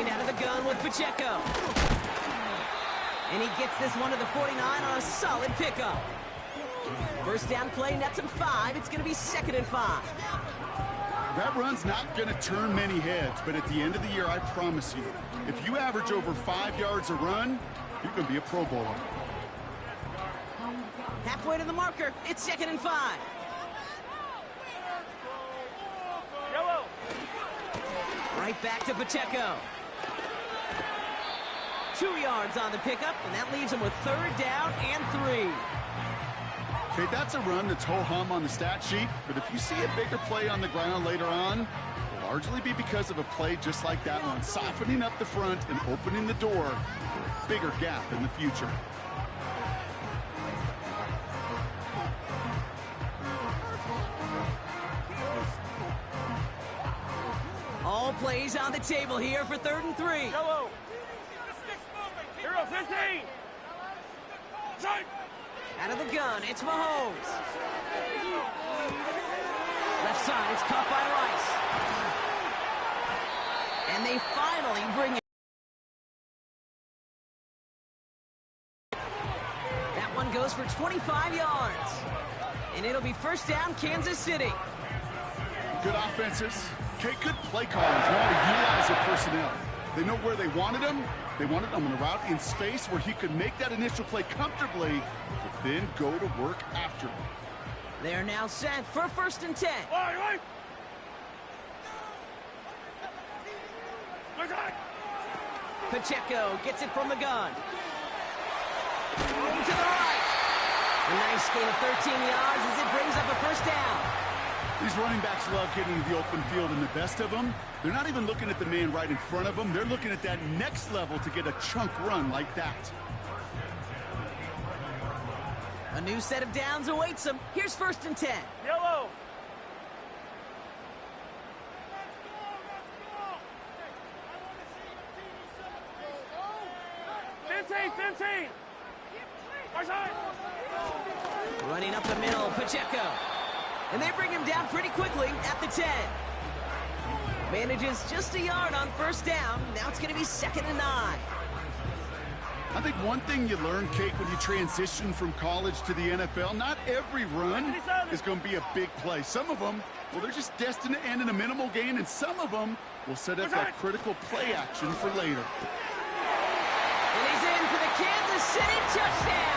Second out of the gun with Pacheco. And he gets this one to the 49 on a solid pickup. First down play, nets him 5. It's going to be 2nd and 5. That run's not going to turn many heads, but at the end of the year, I promise you, if you average over 5 yards a run, you're going to be a Pro Bowler. Halfway to the marker, it's 2nd and 5. Right back to Pacheco. 2 yards on the pickup, and that leaves him with 3rd down and 3. Okay, that's a run that's ho-hum on the stat sheet, but if you see a bigger play on the ground later on, it'll largely be because of a play just like that one, softening up the front and opening the door for a bigger gap in the future. All plays on the table here for 3rd and 3. Yellow. Hero 15. Out of the gun, it's Mahomes. Left side, it's caught by Rice. And they finally bring it. That one goes for 25 yards. And it'll be 1st down, Kansas City. Good offenses. Okay, good play callers. Know how to utilize their personnel. They know where they wanted him. They wanted him on a route in space where he could make that initial play comfortably, but then go to work after. They're now set for 1st and 10. Pacheco gets it from the gun. Room to the right. A nice gain of 13 yards as it brings up a 1st down. These running backs love getting into the open field, and the best of them, they're not even looking at the man right in front of them. They're looking at that next level to get a chunk run like that. A new set of downs awaits them. Here's 1st and 10. Yellow. Running up the middle, Pacheco. And they bring him down pretty quickly at the 10. Manages just a yard on 1st down. Now it's going to be 2nd and 9. I think one thing you learn, Kate, when you transition from college to the NFL, not every run is going to be a big play. Some of them, well, they're just destined to end in a minimal gain, and some of them will set up that critical play action for later. And he's in for the Kansas City touchdown.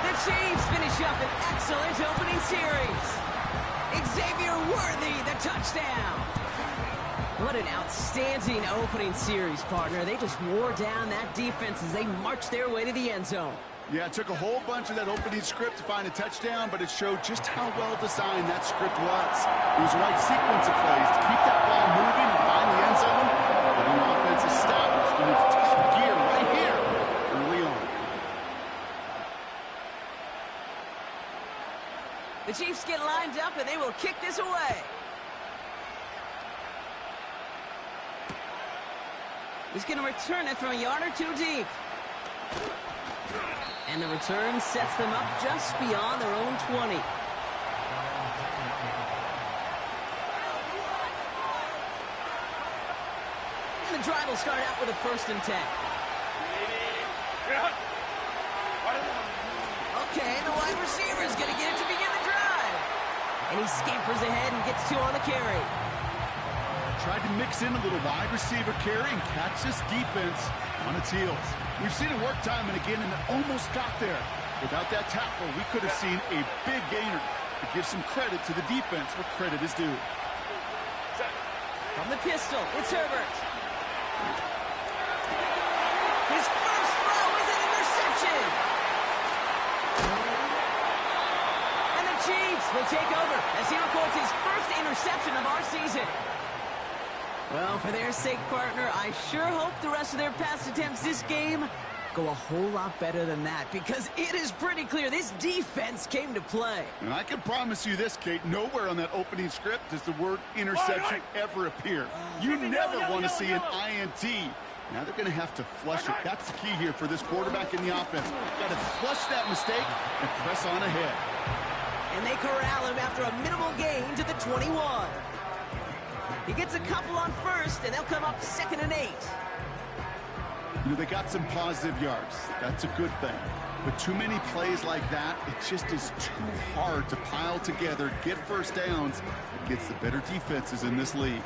The Chiefs finish up an excellent opening series. Xavier Worthy, the touchdown. What an outstanding opening series, partner. They just wore down that defense as they marched their way to the end zone. Yeah, it took a whole bunch of that opening script to find a touchdown, but it showed just how well designed that script was. It was the right sequence of plays to keep that ball moving and find the end zone. The new offense established in its top gear right here early on. The Chiefs get lined up, and they will kick this away. He's going to return it from a yard or 2 deep. And the return sets them up just beyond their own 20. And the drive will start out with a 1st and 10. Okay, the wide receiver is going to get it to begin the drive. And he scampers ahead and gets 2 on the carry. Tried to mix in a little wide receiver carry and catch this defense on its heels. We've seen it work time and again, and it almost got there. Without that tackle, we could have seen a big gainer. To give some credit to the defense where credit is due. From the pistol, it's Herbert. His first throw is an interception. And the Chiefs will take over as he records his first interception of our season. Well, for their sake, partner, I sure hope the rest of their pass attempts this game go a whole lot better than that, because it is pretty clear this defense came to play. And I can promise you this, Kate, nowhere on that opening script does the word interception ever appear. You never want to see an INT. Now they're going to have to flush it. That's the key here for this quarterback in the offense. Got to flush that mistake and press on ahead. And they corral him after a minimal gain to the 21. He gets a couple on first, and they'll come up 2nd and 8. You know, they got some positive yards. That's a good thing. But too many plays like that, it just is too hard to pile together, get first downs against the better defenses in this league.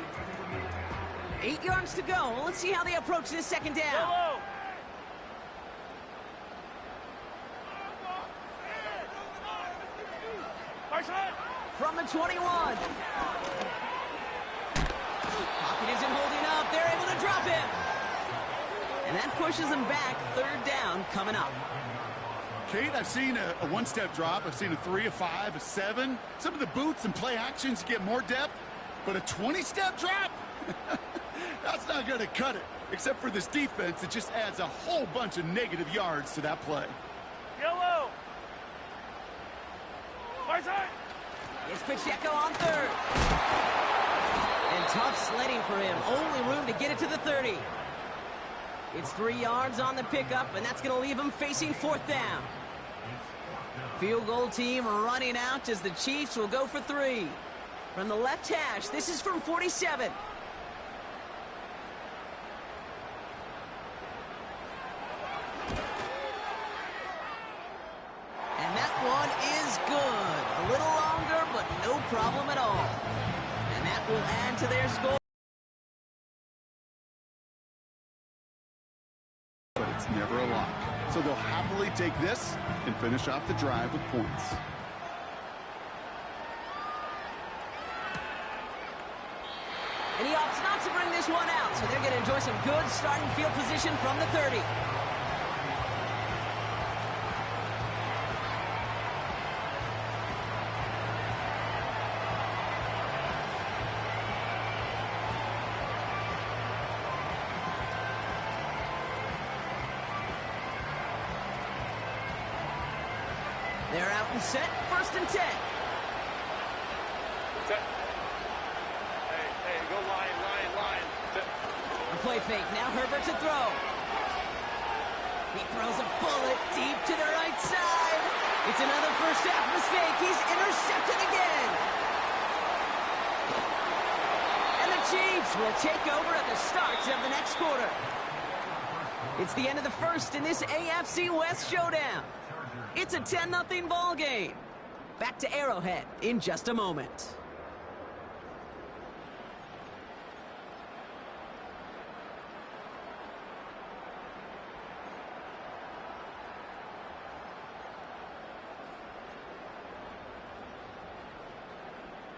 8 yards to go. Let's see how they approach this 2nd down. Go. From the 21. Pocket isn't holding up. They're able to drop him. And that pushes them back. 3rd down coming up. Kate, I've seen a one-step drop. I've seen a 3, a 5, a 7. Some of the boots and play actions get more depth. But a 20-step drop? That's not going to cut it. Except for this defense, it just adds a whole bunch of negative yards to that play. Yellow. It's Pacheco on 3rd. And tough sledding for him. Only room to get it to the 30. It's 3 yards on the pickup, and that's going to leave him facing 4th down. Field goal team running out as the Chiefs will go for 3. From the left hash, this is from 47. And that one is good. A little longer, but no problem at all. And that will add to their score. But it's never a lock. So they'll happily take this and finish off the drive with points. And he opts not to bring this one out, so they're going to enjoy some good starting field position from the 30. They're out and set, 1st and 10. Set. Hey, go line. Set. A play fake, now Herbert to throw. He throws a bullet deep to the right side. It's another first half mistake. He's intercepted again. And the Chiefs will take over at the start of the next quarter. It's the end of the first in this AFC West showdown. It's a 10-0 ball game. Back to Arrowhead in just a moment.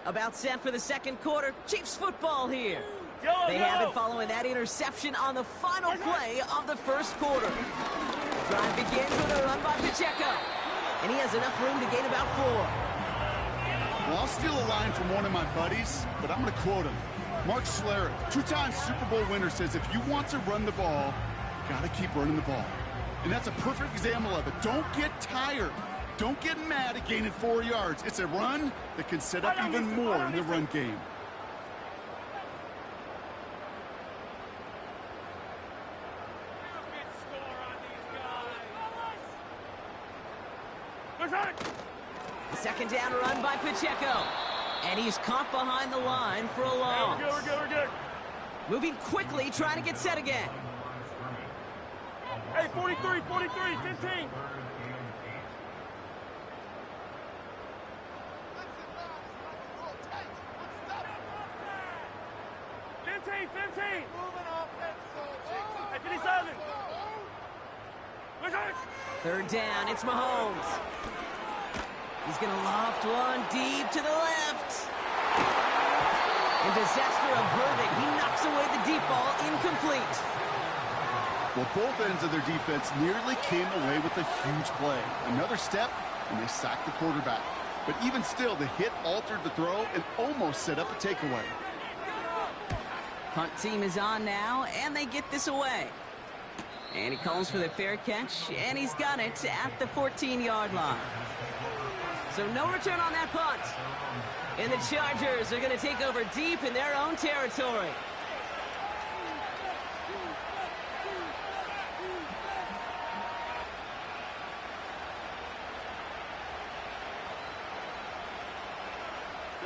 About set for the 2nd quarter. Chiefs football here. They have it following that interception on the final play of the 1st quarter. Drive begins with a run by Pacheco. And he has enough room to gain about 4. Well, I'll steal a line from one of my buddies, but I'm going to quote him. Mark Schlereth, 2-time Super Bowl winner, says if you want to run the ball, you got to keep running the ball. And that's a perfect example of it. Don't get tired. Don't get mad at gaining 4 yards. It's a run that can set up even more in the run game. The 2nd down run by Pacheco. And he's caught behind the line for a loss. We're good. Moving quickly, trying to get set again. Hey, 43, 15. 15. Hey, 57. 3rd down, it's Mahomes. He's going to loft one deep to the left. And disaster averted. He knocks away the deep ball, incomplete. Well, both ends of their defense nearly came away with a huge play. Another step, and they sacked the quarterback. But even still, the hit altered the throw and almost set up a takeaway. Punt team is on now, and they get this away. And he calls for the fair catch, and he's got it at the 14-yard line. So no return on that punt. And the Chargers are going to take over deep in their own territory.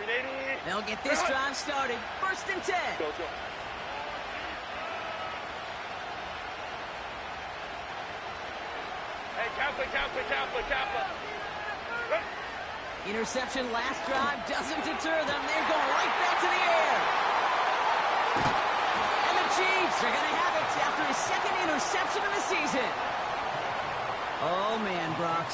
380. They'll get this drive started. 1st and 10. Go, go. Hey, Kaplan. Interception last drive doesn't deter them. They're going right back to the air. And the Chiefs are going to have it after his 2nd interception of the season. Oh, man, Brock,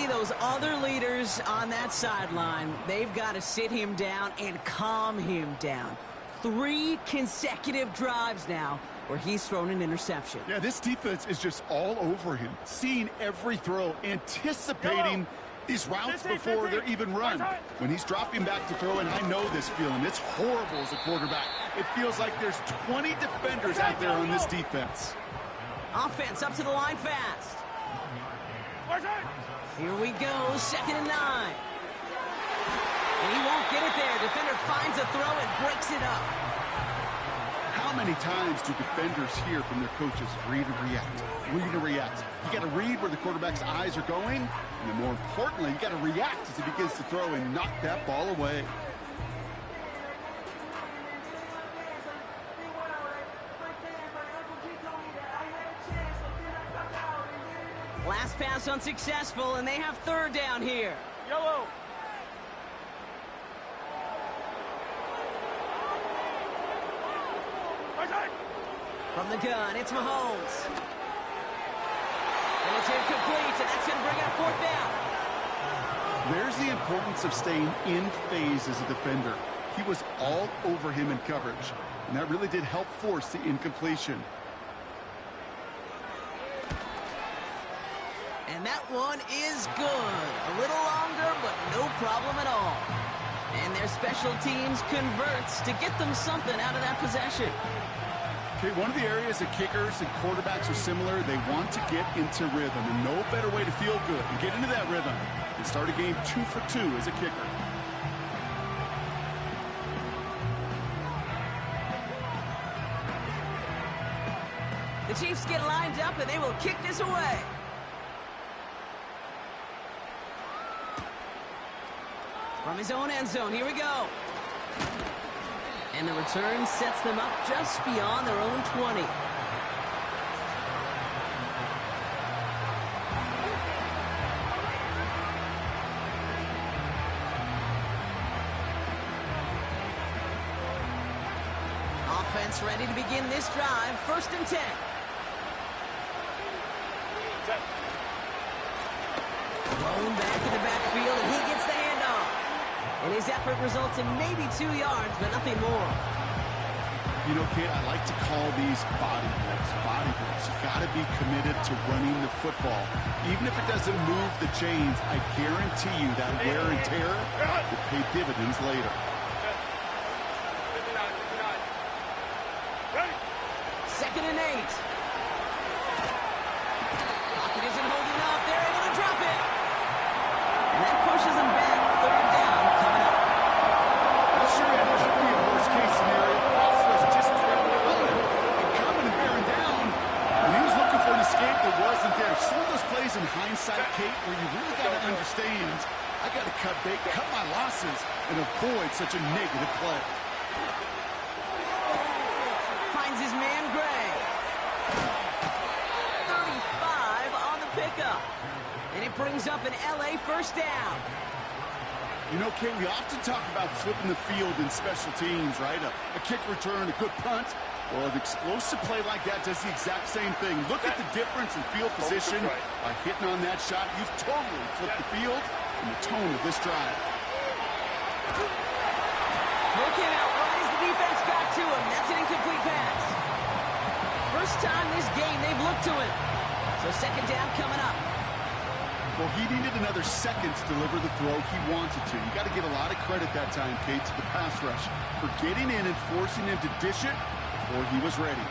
those other leaders on that sideline, they've got to sit him down and calm him down. 3 consecutive drives now where he's thrown an interception. Yeah, this defense is just all over him, seeing every throw, anticipating these routes before they're even run. When he's dropping back to throw, and I know this feeling, it's horrible as a quarterback. It feels like there's 20 defenders out there on this defense. Offense up to the line fast. Here we go, 2nd and 9. And he won't get it there. Defender finds a throw and breaks it up. How many times do defenders hear from their coaches, read and react, read and react? You got to read where the quarterback's eyes are going, and then more importantly, you got to react as he begins to throw and knock that ball away. Last pass unsuccessful, and they have 3rd down here. Yellow. From the gun, it's Mahomes. And it's incomplete, and that's going to bring up 4th down. There's the importance of staying in phase as a defender. He was all over him in coverage, and that really did help force the incompletion. And that one is good. A little longer, but no problem at all. And their special teams converts to get them something out of that possession. Okay, one of the areas that kickers and quarterbacks are similar, they want to get into rhythm, and no better way to feel good and get into that rhythm and start a game 2 for 2 as a kicker. The Chiefs get lined up, and they will kick this away. From his own end zone, here we go. And the return sets them up just beyond their own 20. Offense ready to begin this drive. 1st and 10. Thrown back in the backfield, and he gets the handoff. And his effort results in maybe 2 yards, but nothing more. You know, Kate, I like to call these body blows. Body blows. You got to be committed to running the football. Even if it doesn't move the chains, I guarantee you that wear and tear will pay dividends later. 2nd and 8. Pocket isn't holding up. They're able to drop it. And that pushes them back. 3rd down coming up. I'm sure it should be a worst-case scenario. Offense just kept coming and coming and bearing down. When he was looking for an escape, there wasn't there. Some of those plays in hindsight, Kate, where you really got to understand, I got to cut bait, cut my losses, and avoid such a negative play. Finds his man Gray. 35 on the pickup. And it brings up an LA 1st down. You know, Kate, we often talk about flipping the field in special teams, right? A kick return, a good punt. Well, an explosive play like that does the exact same thing. Look at the difference in field position. By hitting on that shot, you've totally flipped the field and the tone of this drive. Throw came out right as the defense got to him. That's an incomplete pass. First time this game they've looked to him. So 2nd down coming up. Well, he needed another second to deliver the throw he wanted to. You got to give a lot of credit that time, Kate, to the pass rush for getting in and forcing him to dish it before he was ready.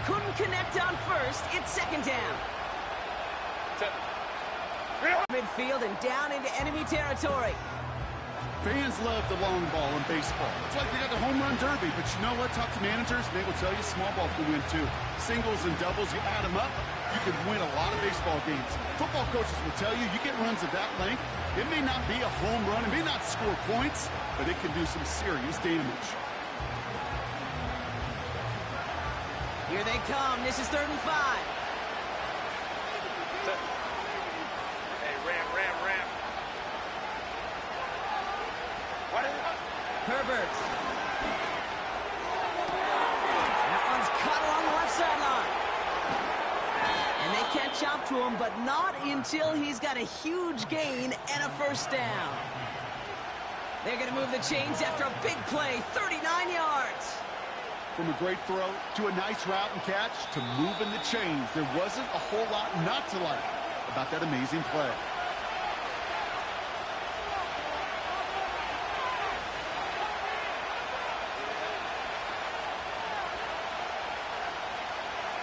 Couldn't connect on 1st. It's 2nd down. Midfield and down into enemy territory. Fans love the long ball in baseball. It's like they got the home run derby, but you know what? Talk to managers, and they will tell you small ball can win too. Singles and doubles, you add them up, you can win a lot of baseball games. Football coaches will tell you, you get runs of that length, it may not be a home run, it may not score points, but it can do some serious damage. Here they come. This is 3rd and 5. Hey, ram. What is it? Herbert. That one's cut along the left sideline. And they can't chop to him, but not until he's got a huge gain and a first down. They're going to move the chains after a big play, 39 yards. From a great throw to a nice route and catch to moving the chains, there wasn't a whole lot not to like about that amazing play.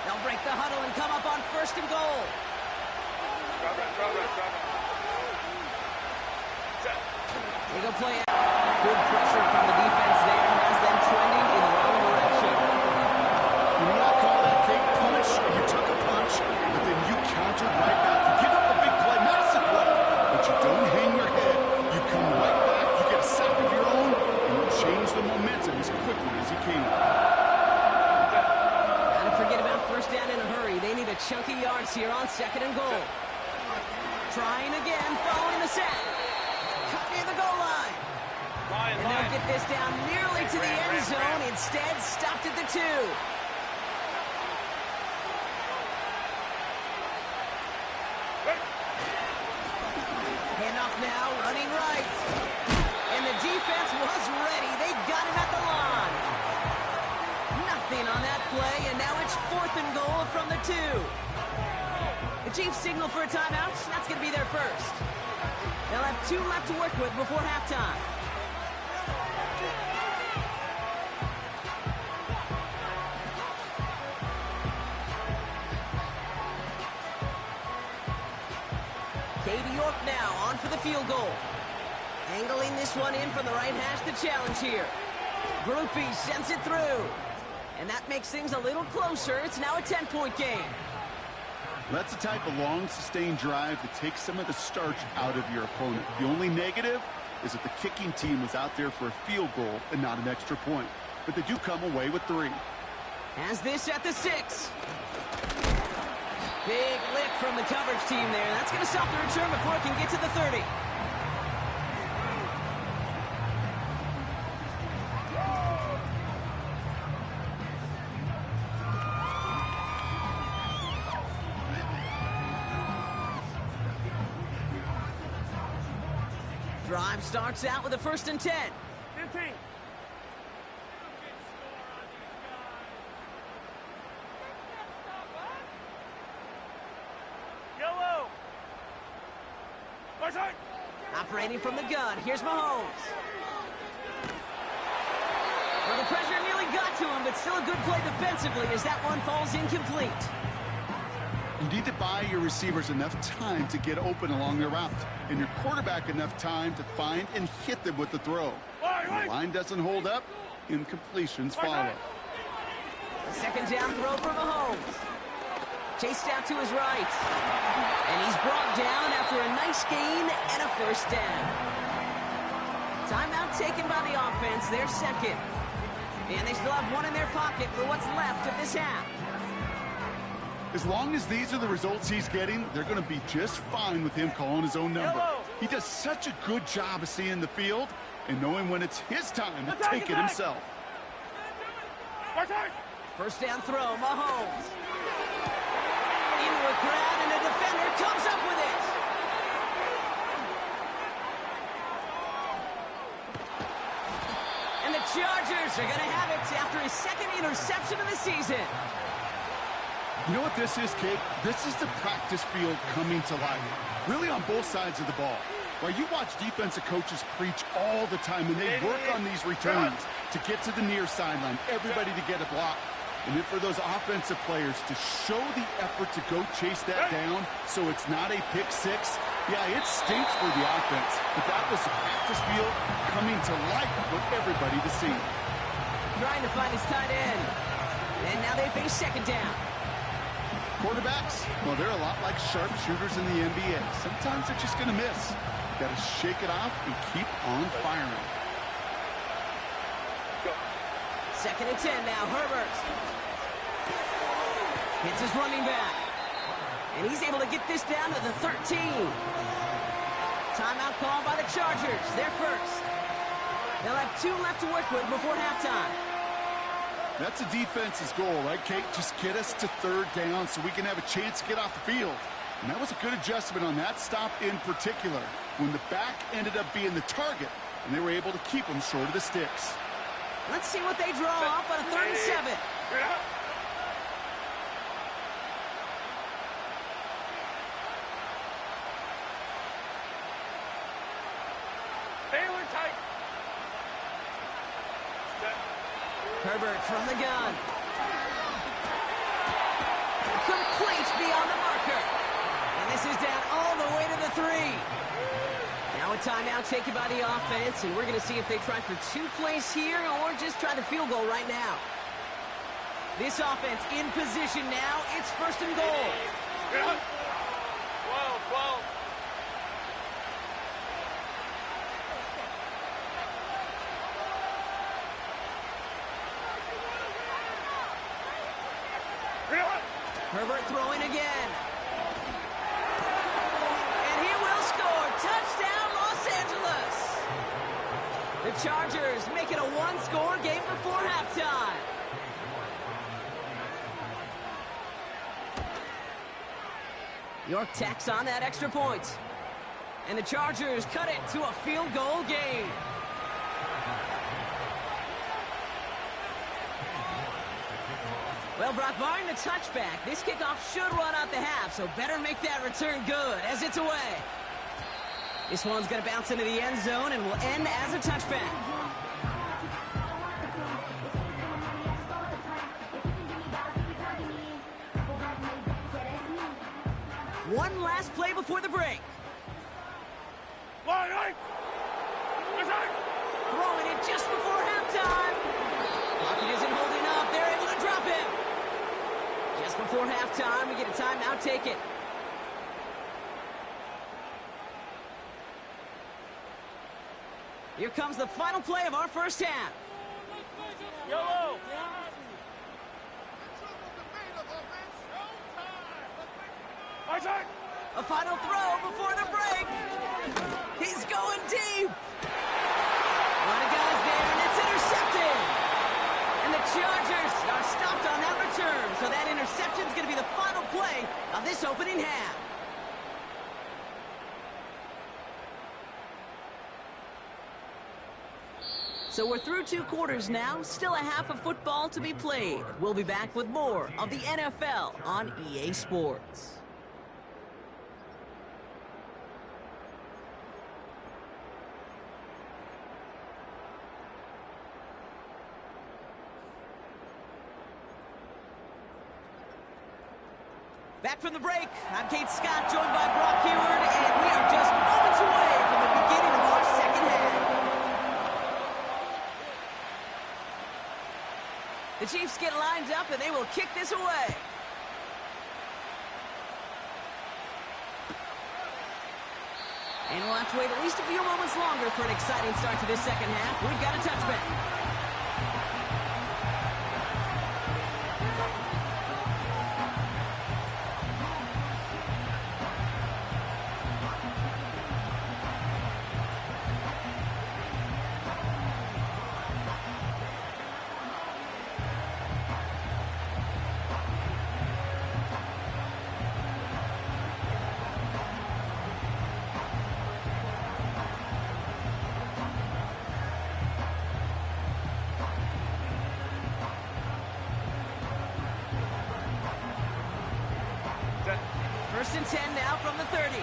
They'll break the huddle and come up on 1st and goal. Drop it. They go play out. Good pressure from the defense there has them trending in the wrong direction. You know what I call that, Kate? Punch. You took a punch, but then you countered right back. You give up a big play, massive play, but you don't hang your head. You come right back, you get a sack of your own, and you change the momentum as quickly as you can. Gotta forget about first down in a hurry. They need a chunky yards here on 2nd and goal. Trying again, following the sack. Cut near the goal line. And they'll get this down nearly to the end zone. Instead, stopped at the 2. Handoff now, running right. And the defense was ready. They got him at the line. Nothing on that play, and now it's 4th and goal from the 2. The Chiefs signal for a timeout. That's going to be their first. They'll have 2 left to work with before halftime. Katie York now on for the field goal. Angling this one in from the right hash to challenge here. Groupie sends it through. And that makes things a little closer. It's now a 10-point game. That's the type of long, sustained drive that takes some of the starch out of your opponent. The only negative is that the kicking team was out there for a field goal and not an extra point. But they do come away with 3. Has this at the 6. Big lick from the coverage team there. That's going to stop the return before it can get to the 30. Drive starts out with a 1st and 10. 15. Yellow. Operating from the gun. Here's Mahomes. Well, the pressure nearly got to him, but still a good play defensively as that one falls incomplete. You need to buy your receivers enough time to get open along their route, and your quarterback enough time to find and hit them with the throw. When the line doesn't hold up, incompletions follow. A 2nd down throw for Mahomes. Chased out to his right. And he's brought down after a nice gain and a first down. Timeout taken by the offense, their 2nd. And they still have 1 in their pocket for what's left of this half. As long as these are the results he's getting, they're going to be just fine with him calling his own number. He does such a good job of seeing the field and knowing when it's his time to take it himself. First down throw, Mahomes. Into a crowd, and a defender comes up with it. And the Chargers are going to have it after his 2nd interception of the season. You know what this is, kid? This is the practice field coming to life, really on both sides of the ball. While you watch defensive coaches preach all the time, and they work on these returns to get to the near sideline, everybody to get a block. And then for those offensive players to show the effort to go chase that down so it's not a pick six, yeah, it stinks for the offense. But that was the practice field coming to life for everybody to see. Trying to find his tight end. And now they face second down. Quarterbacks, well, they're a lot like sharpshooters in the NBA. Sometimes they're just going to miss. Got to shake it off and keep on firing. Second and 10 now, Herbert. Hits his running back. And he's able to get this down to the 13. Timeout called by the Chargers. They're first. They'll have 2 left to work with before halftime. That's a defense's goal, right, Kate? Just get us to third down so we can have a chance to get off the field. And that was a good adjustment on that stop in particular, when the back ended up being the target, and they were able to keep them short of the sticks. Let's see what they draw up on a 3rd and 7. Herbert from the gun. Complete beyond the marker. And this is down all the way to the 3. Now a timeout taken by the offense, and we're going to see if they try for 2 plays here or just try the field goal right now. This offense in position now. It's 1st and goal. 12. Herbert throwing again. And he will score. Touchdown, Los Angeles. The Chargers make it a 1-score game before halftime. York tacks on that extra point. And the Chargers cut it to a field goal game. Well, Brock, barring the touchback, this kickoff should run out the half, so better make that return good as it's away. This one's going to bounce into the end zone and will end as a touchback. One last play before the break. Throwing it just before halftime. Pocket isn't holding up. They're able to drop him. Just before halftime, we get a timeout taken. Here comes the final play of our first half. Yellow. A final throw before the break. He's going deep. A lot of guys there, and it's intercepted. And the Chargers are stopped on that return, so that interception is going to be the final play of this opening half. So we're through 2 quarters now, still a half of football to be played. We'll be back with more of the NFL on EA Sports. Back from the break, I'm Kate Scott, joined by Brock Heward, and we are just moments away from the beginning of our second half. The Chiefs get lined up, and they will kick this away. And we'll have to wait at least a few moments longer for an exciting start to this second half. We've got a touchback. First and 10 now from the 30.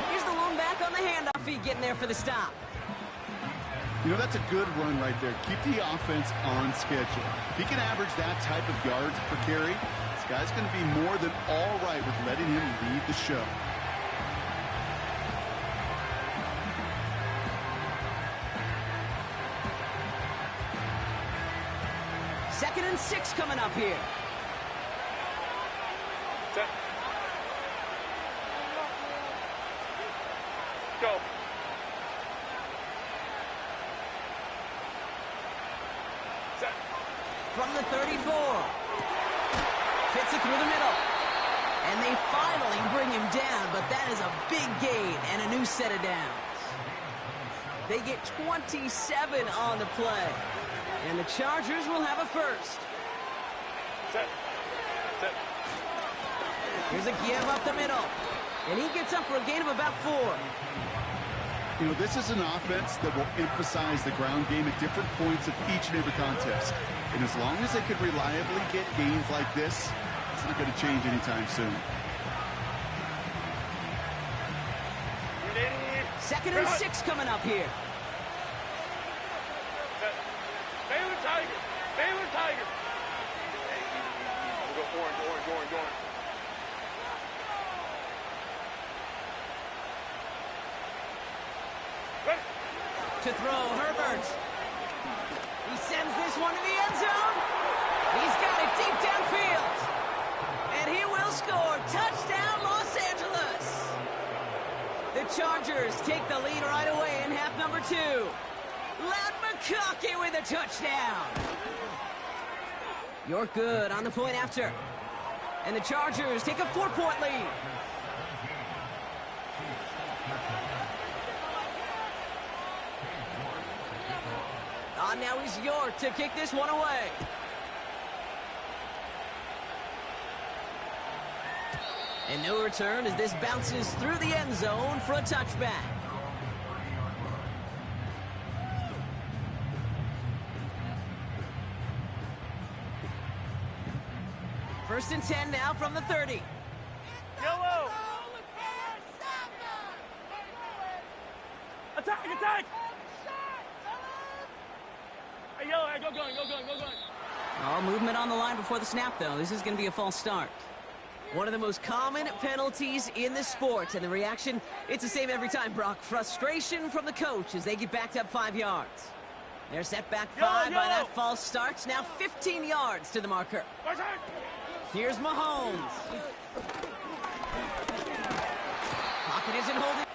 Here's the lone back on the handoff feed getting there for the stop. You know, that's a good run right there. Keep the offense on schedule. If he can average that type of yards per carry, this guy's going to be more than all right with letting him lead the show. Second and 6 coming up here. Set. Go. Set. From the 34. Fits it through the middle. And they finally bring him down, but that is a big gain and a new set of downs. They get 27 on the play. And the Chargers will have a first. Set. Set. Here's a give up the middle. And he gets up for a gain of about 4. You know, this is an offense that will emphasize the ground game at different points of each and every contest. And as long as they can reliably get gains like this, it's not going to change anytime soon. Second and 6 coming up here. Set. Baylor Tiger. Baylor Tiger. We'll go orange. Ready. To throw, Herbert. He sends this one to the end zone. He's got it deep downfield. And he will score. Touchdown, Los Angeles. The Chargers take the lead right away in half number 2. Lad McConkey with a touchdown. You're good on the point after. And the Chargers take a 4-point lead. Now he's York to kick this one away. And no return as this bounces through the end zone for a touchback. First and 10 now from the 30. Yellow. Attack. Hey, yellow, go going. Oh, movement on the line before the snap, though. This is going to be a false start. One of the most common penalties in the sport, and the reaction, it's the same every time, Brock. Frustration from the coach as they get backed up 5 yards. They're set back 5 by that false start. Now 15 yards to the marker. Here's Mahomes. Pocket isn't holding.